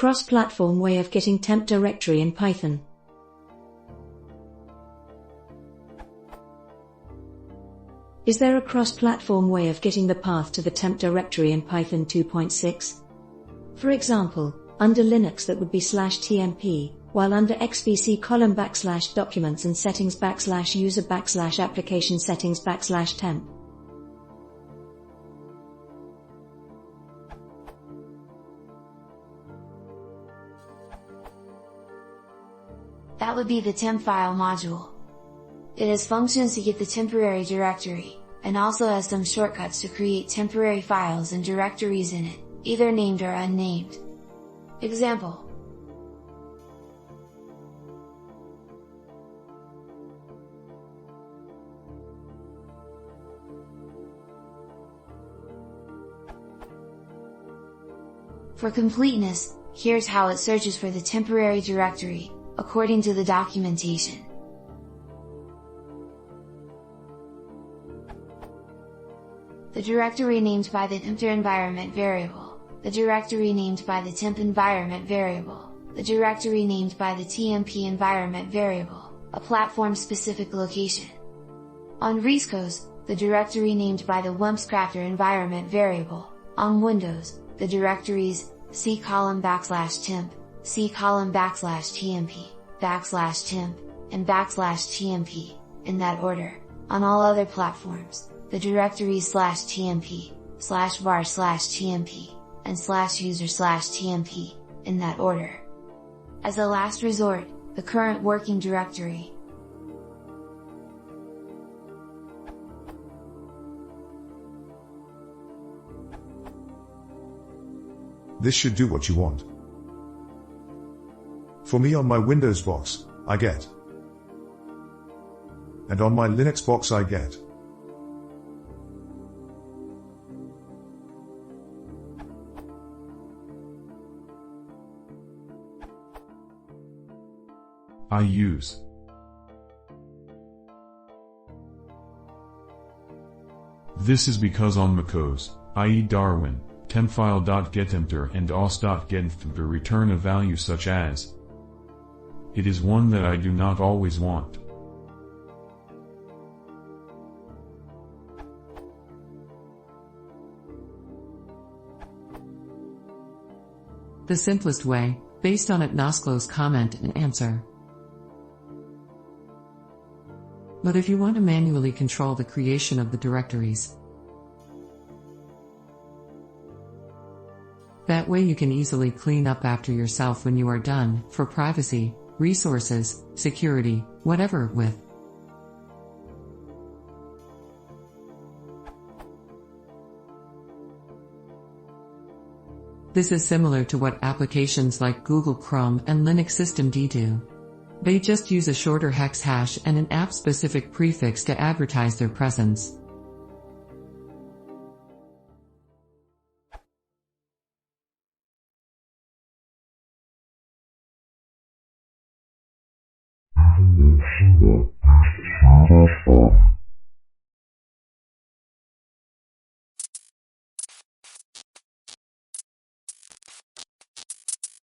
Cross-platform way of getting temp directory in Python. Is there a cross-platform way of getting the path to the temp directory in Python 2.6? For example, under Linux that would be /tmp, while under xpc :/documents and settings /user /application settings /temp. That would be the temp file module. It has functions to get the temporary directory, and also has some shortcuts to create temporary files and directories in it, either named or unnamed. Example. For completeness, here's how it searches for the temporary directory, according to the documentation. The directory named by the temp environment variable, the directory named by the temp environment variable, the directory named by the tmp environment variable, a platform-specific location. On Riscos, the directory named by the wumpscrafter environment variable. On Windows, the directories c:\temp, c:\tmp, \temp, and \tmp, in that order. On all other platforms, the directories /tmp, /var/tmp, and /user/tmp, in that order. As a last resort, the current working directory. This should do what you want. For me on my Windows box, I get. And on my Linux box I get. I use. This is because on macOS, i.e. Darwin, tempfile.getempter and os.getempter return a value such as. It is one that I do not always want. The simplest way, based on Nosclo's comment and answer. But if you want to manually control the creation of the directories, that way you can easily clean up after yourself when you are done, for privacy, resources, security, whatever with. This is similar to what applications like Google Chrome and Linux Systemd do. They just use a shorter hex hash and an app-specific prefix to advertise their presence. I